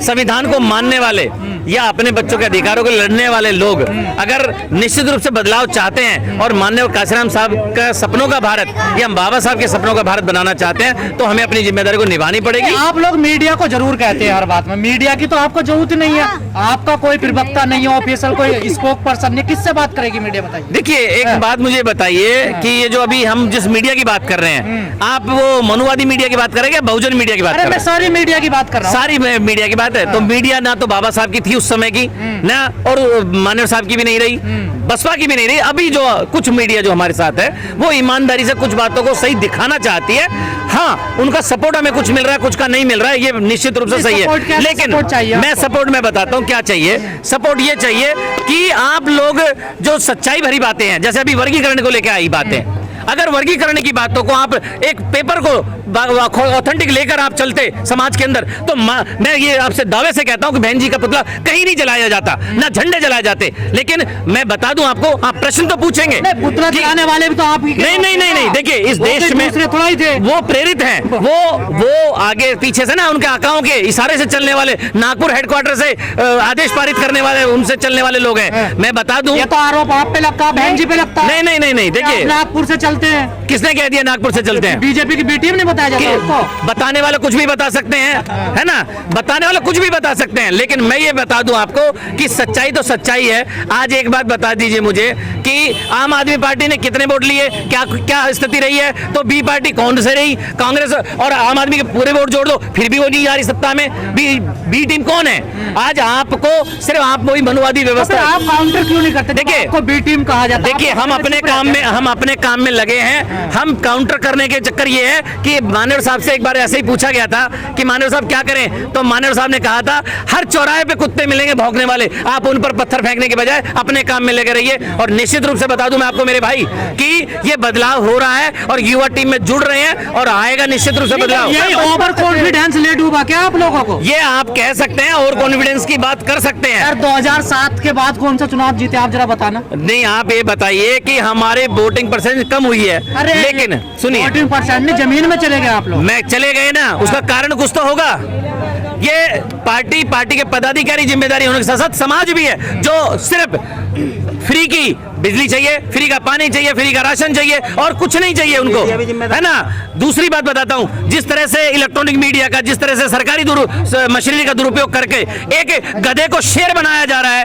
संविधान को मानने वाले या अपने बच्चों के अधिकारों को लड़ने वाले लोग अगर निश्चित रूप से बदलाव चाहते हैं और माननीय काशीराम साहब का सपनों का भारत या बाबा साहब के सपनों का भारत बनाना चाहते हैं तो हमें अपनी जिम्मेदारी को निभानी पड़ेगी। आप लोग मीडिया को जरूर कहते हैं हर बात में, मीडिया की तो आपको जरूरत नहीं है, आपका कोई प्रवक्ता नहीं है, ऑफिशियल कोई स्पोक पर्सन नहीं, किससे बात करेगी मीडिया, बताइए। देखिए एक बात मुझे बताइए कि ये जो अभी हम जिस मीडिया की बात कर रहे हैं, आप वो मनुवादी मीडिया की बात करेंगे या बहुजन मीडिया की बात कर रहे हैं? मैं सारी मीडिया की बात कर रहा हूँ। सारी मीडिया की बात है तो मीडिया ना तो बाबा साहब की थी उस समय की ना, और माननीय साहब की भी नहीं रही, बसपा की भी नहीं रही। अभी जो कुछ मीडिया जो हमारे साथ है वो ईमानदारी से कुछ बातों को सही दिखाना चाहती है। हाँ, उनका सपोर्ट हमें कुछ मिल रहा है, कुछ का नहीं मिल रहा है, ये निश्चित रूप से सही है। लेकिन मैं सपोर्ट में बताता हूँ क्या चाहिए। सपोर्ट ये चाहिए कि आप लोग जो सच्चाई भरी बातें हैं, जैसे अभी वर्गीकरण को लेकर आई बातें, अगर वर्गीकरण की बातों को आप एक पेपर को ऑथेंटिक लेकर आप चलते समाज के अंदर, तो मैं ये आपसे दावे से कहता हूं कि बहन जी का पुतला कहीं नहीं जलाया जाता, ना झंडे जलाए जाते। लेकिन मैं बता दूं आपको, आप प्रश्न तो पूछेंगे, पुतला जलाने वाले भी तो आप नहीं, देखिए इस देश में थोड़ा ही थे, वो प्रेरित हैं, वो आगे पीछे से ना उनके आकाओं के इशारे से चलने वाले, नागपुर हेडक्वार्टर से आदेश पारित करने वाले, उनसे चलने वाले लोग हैं। मैं बता दूं, ये तो आरोप आप पे लगता है, बहन जी पे लगता है। नहीं, देखिए नागपुर से चलते हैं, किसने कह दिया नागपुर से चलते हैं? बीजेपी की बी टीम ने बताया जाता है। बताने वाले कुछ भी बता सकते हैं, है ना, बताने वाले कुछ भी बता सकते हैं, लेकिन मैं ये बता दूं आपको कि सच्चाई तो सच्चाई है। आज एक बात बता दीजिए मुझे कि आम आदमी पार्टी ने कितने वोट लिए, क्या स्थिति रही है? तो बी पार्टी कौन से रही? कांग्रेस और आम आदमी के पूरे वोट जोड़ दो फिर भी वो नहीं आ रही सत्ता में। बी टीम कौन है? आज आपको सिर्फ आप वही मनुवादी व्यवस्था, आप काउंटर क्यों नहीं करते? देखिए आपको बी टीम कहा जाता है। देखिए हम अपने काम में लगे हैं। हम काउंटर करने के चक्कर ये है कि माननीय साहब से एक बार ऐसे ही पूछा गया था कि माननीय साहब क्या करें, तो माननीय साहब ने कहा था हर चौराहे पे कुत्ते मिलेंगे भौंकने वाले, आप उन पर पत्थर फेंकने के बजाय अपने काम में लगे रहिए। और निश्चित रूप से बता दूं मैं आपको मेरे भाई कि ये बदलाव हो रहा है और युवा टीम में जुड़ रहे हैं और आएगा निश्चित रूप से बदलाव। ये ओवर कॉन्फिडेंस ले डूबा क्या आप लोगों को? ये आप कह सकते हैं और कॉन्फिडेंस की बात कर सकते हैं। 2007 के बाद कौन सा चुनाव जीते आप जरा बताना। नहीं, आप ये बताइए कि हमारे वोटिंग परसेंटेज कम हुई है, लेकिन सुनिए 14% जमीन में चले गए आप लोग। मैं चले गए ना, उसका कारण कुछ तो होगा। ये पार्टी के पदाधिकारी जिम्मेदारी होने के साथ साथ समाज भी है जो सिर्फ फ्री की बिजली चाहिए, फ्री का पानी चाहिए, फ्री का राशन चाहिए और कुछ नहीं चाहिए उनको, है ना। दूसरी बात बताता हूं, जिस तरह से इलेक्ट्रॉनिक मीडिया का, जिस तरह से सरकारी मशीनरी का दुरुपयोग करके एक गधे को शेर बनाया जा रहा है,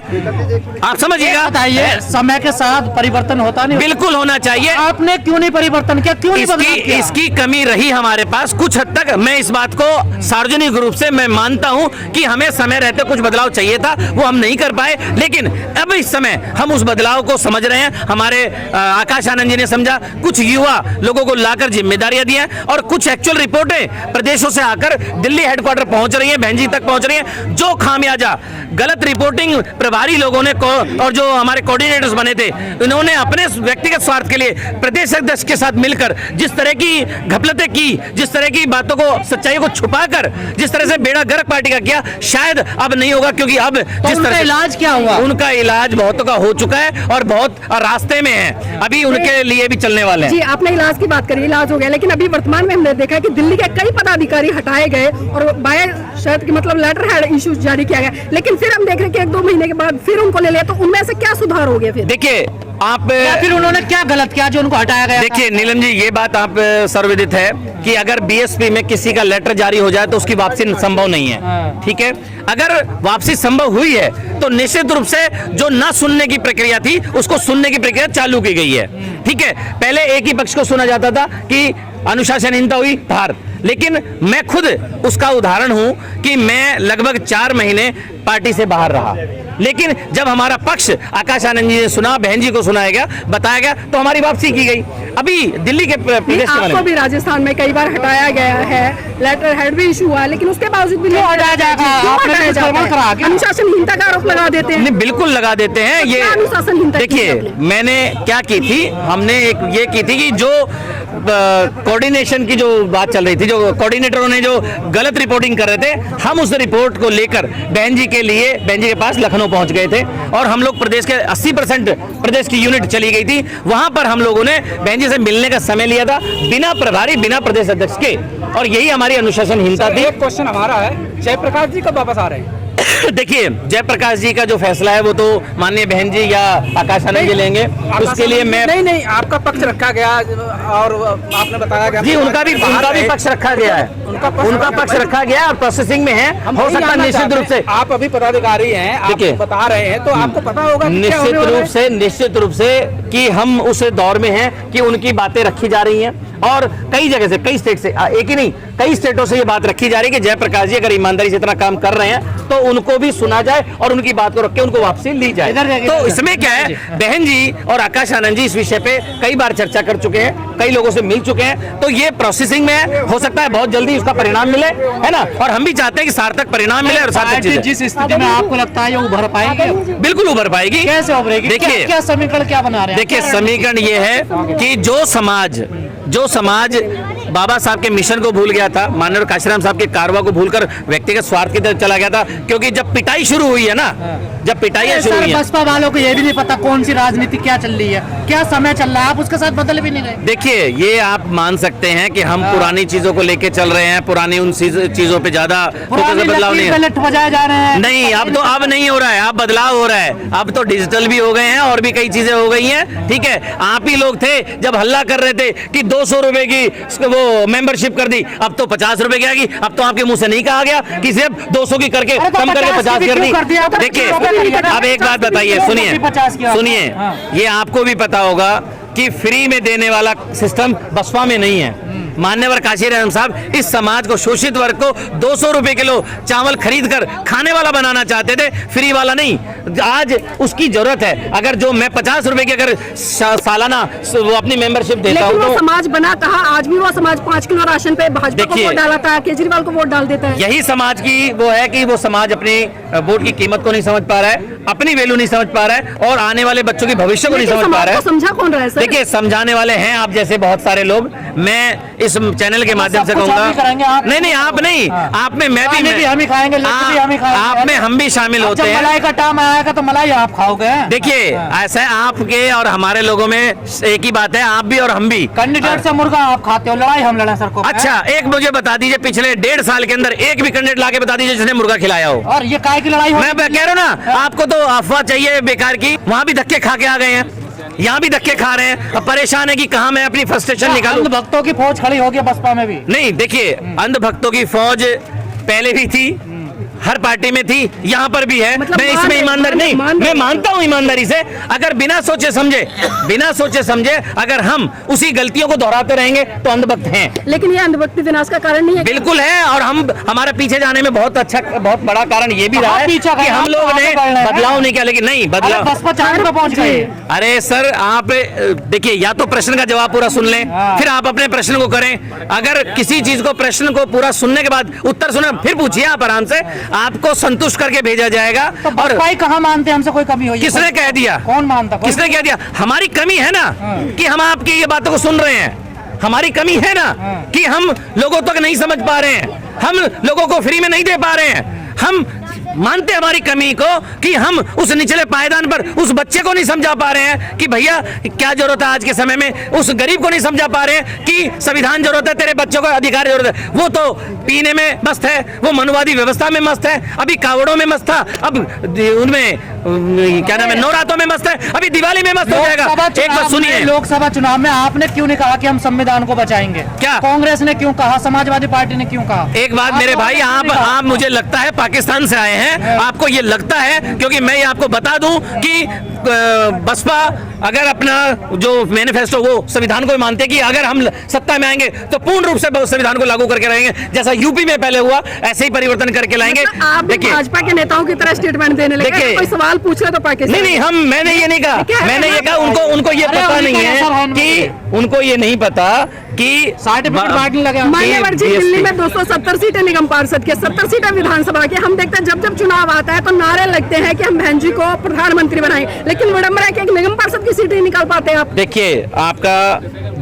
आप समझिएगा। बताइए, समय के साथ परिवर्तन होता नहीं? बिल्कुल होना चाहिए। आपने क्यों नहीं परिवर्तन किया? क्यों नहीं? इसकी कमी रही हमारे पास कुछ हद तक। मैं इस बात को सार्वजनिक रूप से मैं मानता हूं कि हमें समय रहते कुछ बदलाव चाहिए था, वो हम नहीं कर पाए, लेकिन अब इस समय हम उस बदलाव को समझ रहे हैं। हमारे आकाश आनंद जी ने समझा, कुछ युवा लोगों को लाकर जिम्मेदारियां दी हैं और कुछ एक्चुअल रिपोर्टें प्रदेशों से आकर दिल्ली हेडक्वार्टर पहुंच रही हैं, बहन जी तक पहुंच रही हैं। जो खामियाजा गलत रिपोर्टिंग प्रभारी लोगों ने और जो हमारे कोऑर्डिनेटर्स बने थे, इन्होंने अपने व्यक्तिगत स्वार्थ के लिए प्रदेश अध्यक्ष के साथ मिलकर जिस तरह की घपलतें की, जिस तरह की बातों को, सच्चाई को छुपाकर जिस तरह से बेड़ा गर्क पार्टी का किया, शायद अब नहीं होगा। क्योंकि अब जिस तरह इलाज क्या हुआ? उनका इलाज बहुतों का हो चुका है और बहुत रास्ते में है, अभी उनके लिए भी चलने वाले हैं। जी, आपने इलाज की बात करी, इलाज हो गया, लेकिन अभी वर्तमान में हमने देखा है कि दिल्ली के कई पदाधिकारी हटाए गए और बाय शर्त की मतलब लेटर हेड इशू जारी किया गया, लेकिन फिर हम देख रहे हैं कि 1-2 महीने के बाद फिर उनको ले लिया, तो उनमें से क्या सुधार हो गया? फिर देखिए आप, फिर उन्होंने क्या गलत किया जो उनको हटाया गया? देखिए नीलम जी, ये बात आप सर्वविदित है कि अगर बीएसपी में किसी का लेटर जारी हो जाए तो उसकी वापसी संभव नहीं है, ठीक है। अगर वापसी संभव हुई है तो निश्चित रूप से जो ना सुनने की प्रक्रिया थी उसको सुनने की प्रक्रिया चालू की गई है, ठीक है। पहले एक ही पक्ष को सुना जाता था कि अनुशासनहीनता हुई बाहर, लेकिन मैं खुद उसका उदाहरण हूं कि मैं लगभग 4 महीने पार्टी से बाहर रहा, लेकिन जब हमारा पक्ष आकाश आनंद जी ने सुना, बहन जी को सुनाया गया, बताया गया, तो हमारी वापसी की गई। अभी दिल्ली के प्रदेश आपको भी राजस्थान में कई बार हटाया गया है, लेटर हेड भी इशू हुआ, लेकिन उसके बावजूद भी हटाया जाएगा, अनुशासनहीनता का आरोप लगा देते हैं। नहीं, बिल्कुल लगा देते हैं। ये क्या अनुशासनहीनता की देखिए, आपने? मैंने क्या की थी, हमने एक ये की थी कि जो कोऑर्डिनेशन की जो बात चल रही थी, जो कोऑर्डिनेटरों ने जो गलत रिपोर्टिंग कर रहे थे, हम उस रिपोर्ट को लेकर बहन जी के पास लखनऊ पहुंच गए थे और हम लोग प्रदेश के 80% प्रदेश की यूनिट चली गई थी। वहां पर हम लोगों ने बहन जी से मिलने का समय लिया था, बिना प्रभारी, बिना प्रदेश अध्यक्ष के, और यही हमारी अनुशासनहीनता थी। एक क्वेश्चन हमारा है, जयप्रकाश जी कब वापस आ रहे हैं? देखिए, जयप्रकाश जी का जो फैसला है वो तो माननीय बहन जी या आकाश आनंद जी लेंगे, उसके लिए मैं नहीं, आपका पक्ष रखा गया और आपने बताया गया जी उनका भी पक्ष रखा गया है, उनका पक्ष रखा गया और प्रोसेसिंग में है। हो सकता है निश्चित रूप से, आप अभी पदाधिकारी हैं, आप देखिए, बता रहे हैं, तो आपको पता होगा कि क्या होने वाला है? निश्चित रूप से कि हम उस दौर में हैं कि उनकी बातें रखी जा रही हैं और कई जगह से, कई स्टेट से, एक ही नहीं कई स्टेटों से ये बात रखी जा रही है कि जयप्रकाश जी अगर ईमानदारी से इतना काम कर रहे हैं तो उनको भी सुना जाए और उनकी बात को रख के उनको वापसी ली जाए। तो इसमें क्या है, बहन जी और आकाश आनंद जी इस विषय पे कई बार चर्चा कर चुके हैं, कई लोगों से मिल चुके हैं, तो ये प्रोसेसिंग में है। हो सकता है बहुत जल्दी उसका परिणाम मिले, है ना, और हम भी चाहते हैं कि सार्थक परिणाम मिले और सार्थक चीजें। जिस स्थिति में आपको लगता है ये उभर पाएगी, बिल्कुल उभर पाएगी। कैसे उभरेगी? देखिए, क्या समीकरण क्या बना रहे हैं? देखिए, समीकरण ये है कि जो समाज बाबा साहब के मिशन को भूल गया था, माननीय काशीराम साहब के कारवा को भूलकर व्यक्तिगत स्वार्थ की तरफ चला गया था, क्योंकि जब पिटाई शुरू हुई है ना, जब पिटाइयां शुरू हुई हैं, बसपा वालों को ये भी नहीं पता कौन सी राजनीति क्या चल रही है, क्या समय चल रहा है, आप उसके साथ बदल भी नहीं रहे। देखिए, ये आप मान सकते हैं कि हम पुरानी चीजों को लेके चल रहे हैं, पुरानी उन चीजों पे ज्यादा बदलाव नहीं है। बजाए जा रहे हैं। नहीं, अब नहीं हो रहा है, अब बदलाव हो रहा है, अब तो डिजिटल भी हो गए हैं और भी कई चीजें हो गई हैं। ठीक है, आप ही लोग थे जब हल्ला कर रहे थे कि 200 रुपए की वो मेंबरशिप कर दी, अब तो 50 रुपए की आएगी। अब तो आपके मुंह से नहीं कहा गया कि सिर्फ 200 की करके कम करके 50 कर दी। देखिए, अब एक बात बताइए, सुनिए, ये आपको भी पता होगा कि फ्री में देने वाला सिस्टम बसपा में नहीं है। मान्यवर काशीराम साहब इस समाज को, शोषित वर्ग को 200 रुपए किलो चावल खरीद कर खाने वाला बनाना चाहते थे, फ्री वाला नहीं। आज उसकी जरूरत है। अगर जो मैं 50 रुपए की अगर सालाना वो अपनी मेंबरशिप देता हूँ, तो समाज बना कहा, आज भी वो समाज 5 किलो राशन पे भाजपा को वोट डाला था, केजरीवाल को वोट डाल देता है। यही समाज की वो है कि वो समाज अपनी वोट की कीमत को नहीं समझ पा रहा है, अपनी वैल्यू नहीं समझ पा रहा है और आने वाले बच्चों की भविष्य को नहीं समझ पा रहा है। समझा कौन रहा है सर? देखिए, समझाने वाले हैं आप जैसे बहुत सारे लोग। मैं इस चैनल के माध्यम से कहूंगा, नहीं, आप नहीं, आप में मैं भी हम ही खाएंगे, आप में हम भी शामिल होते हैं। मलाई का टाइम आएगा तो मलाई आप खाओगे। देखिए, ऐसा है, आपके और हमारे लोगों में एक ही बात है, आप भी और हम भी। कैंडिडेट से मुर्गा आप खाते हो, लड़ाई हम लड़ा सर को। अच्छा, एक मुझे बता दीजिए, पिछले 1.5 साल के अंदर एक भी कैंडिडेट लाके बता दीजिए जिसने मुर्गा खिलाया हो। और ये काय की लड़ाई? मैं कह रहा हूँ ना, आपको तो अफवाह चाहिए बेकार की। वहाँ भी धक्के खा के आ गए हैं, यहाँ भी धक्के खा रहे हैं, अब परेशान है कि कहाँ मैं अपनी फ्रस्ट्रेशन निकालूं। भक्तों की फौज खड़ी होगी बसपा में भी। नहीं, देखिए, अंध भक्तों की फौज पहले भी थी, हर पार्टी में थी, यहाँ पर भी है। मैं इसमें ईमानदारी नहीं, मैं मानता हूँ ईमानदारी से। अगर बिना सोचे समझे अगर हम उसी गलतियों को दोहराते रहेंगे तो अंधभक्त हैं। लेकिन ये अंधभक्ति विनाश का कारण नहीं है। बिल्कुल है, और हम हमारे पीछे जाने में बहुत बड़ा कारण ये भी रहा है कि हम लोग ने बदलाव नहीं किया। लेकिन नहीं, बदलाव पहुंच गए। अरे सर, आप देखिए, या तो प्रश्न का जवाब पूरा सुन लें, फिर आप अपने प्रश्न को करें। अगर किसी चीज को, प्रश्न को पूरा सुनने के बाद उत्तर सुने, फिर पूछिए आप आराम से, आपको संतुष्ट करके भेजा जाएगा। तो और भाई कहाँ मानते हमसे कोई कमी हुई? किसने कह दिया? कौन मानता? किसने कह दिया? हमारी कमी है ना कि हम आपकी ये बातों को सुन रहे हैं। हमारी कमी है ना कि हम लोगों तक नहीं समझ पा रहे हैं, हम लोगों को फ्री में नहीं दे पा रहे हैं। हम मानते हमारी कमी को कि हम उस निचले पायदान पर उस बच्चे को नहीं समझा पा रहे हैं कि भैया क्या जरूरत है आज के समय में, उस गरीब को नहीं समझा पा रहे हैं कि संविधान जरूरत है, तेरे बच्चों को अधिकार जरूरत है। वो तो पीने में मस्त है, वो मनुवादी व्यवस्था में मस्त है, अभी कावड़ों में मस्त था, अब उनमें क्या नाम है, नवरात्रों में मस्त है, अभी दिवाली में मस्त हो जाएगा। एक बात सुनिए, लोकसभा चुनाव में आपने क्यों नहीं कहा कि हम संविधान को बचाएंगे? क्या कांग्रेस ने क्यों कहा? समाजवादी पार्टी ने क्यों कहा? एक बात मेरे भाई, आप मुझे लगता है पाकिस्तान से आए हैं, आपको ये लगता है, क्योंकि मैं ये आपको बता दूं कि बसपा अगर अपना जो मैनिफेस्टो वो संविधान को मानते कि अगर हम सत्ता में आएंगे तो पूर्ण रूप से संविधान को लागू करके रहेंगे, जैसा यूपी में पहले हुआ ऐसे ही परिवर्तन करके लाएंगे। आप भाजपा के नेताओं की तरह स्टेटमेंट देने लगे, कोई सवाल पूछ रहे तो पाकिस्तान। नहीं, मैंने ये नहीं कहा, मैंने ये कहा उनको ये पता नहीं है कि उनको ये नहीं पता कि सर्टिफिकेट बांटने लगे। मान्यवर जी, DSP दिल्ली में 270 सीटें निगम पार्षद के, 70 सीटें विधानसभा की। हम देखते हैं जब जब चुनाव आता है तो नारे लगते हैं कि हम बहन जी को प्रधानमंत्री बनाएं, लेकिन विडम्बना है कि एक निगम पार्षद की सीट ही निकाल पाते हैं आप। देखिए, आपका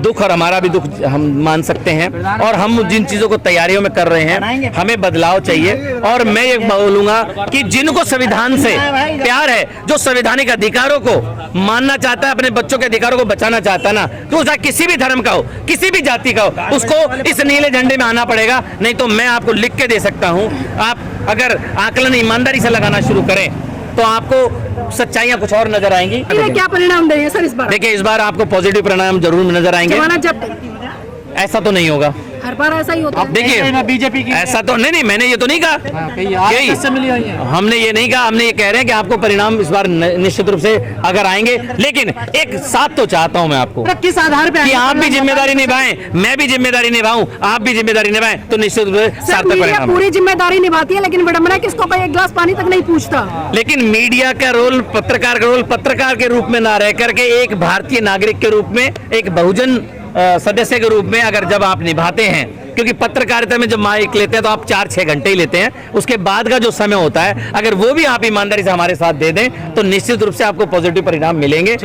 दुख और हमारा भी दुख हम मान सकते हैं, और हम जिन चीजों को तैयारियों में कर रहे हैं, हमें बदलाव चाहिए। और मैं ये बोलूंगा कि जिनको संविधान से प्यार है, जो संवैधानिक अधिकारों को मानना चाहता है, अपने बच्चों के अधिकारों को बचाना चाहता है ना, तो चाहे किसी भी धर्म का हो, किसी भी जाति का हो, उसको इस नीले झंडे में आना पड़ेगा। नहीं तो मैं आपको लिख के दे सकता हूं, आप अगर आकलन ईमानदारी से लगाना शुरू करें तो आपको सच्चाइयां कुछ और नजर आएंगी। ये क्या परिणाम देंगे सर इस बार? देखिए, इस बार आपको पॉजिटिव परिणाम जरूर नजर आएंगे। जमाना जब ऐसा तो नहीं होगा, हर बार ऐसा ही होता है। देखिए बीजेपी की ऐसा तो नहीं, मैंने ये तो नहीं कहा, से मिली हुई है। हमने ये नहीं कहा, हमने ये कह रहे हैं कि आपको परिणाम इस बार निश्चित रूप से अगर आएंगे, लेकिन एक साथ तो चाहता हूं मैं आपको किस आधार पे कि आप भी जिम्मेदारी निभाएं, मैं भी जिम्मेदारी निभाऊं, आप भी जिम्मेदारी निभाएं, तो निश्चित रूप से सर, सार्थक मीडिया परिणाम। पूरी जिम्मेदारी निभाती है, लेकिन विडम्बना किसको कोई एक गिलास पानी तक नहीं पूछता। लेकिन मीडिया का रोल, पत्रकार का रोल पत्रकार के रूप में ना रह करके एक भारतीय नागरिक के रूप में, एक बहुजन सदस्य के रूप में अगर जब आप निभाते हैं, क्योंकि पत्रकारिता में जब माइक लेते हैं तो आप 4-6 घंटे ही लेते हैं, उसके बाद का जो समय होता है, अगर वो भी आप ईमानदारी से हमारे साथ दे दें तो निश्चित रूप से आपको पॉजिटिव परिणाम मिलेंगे।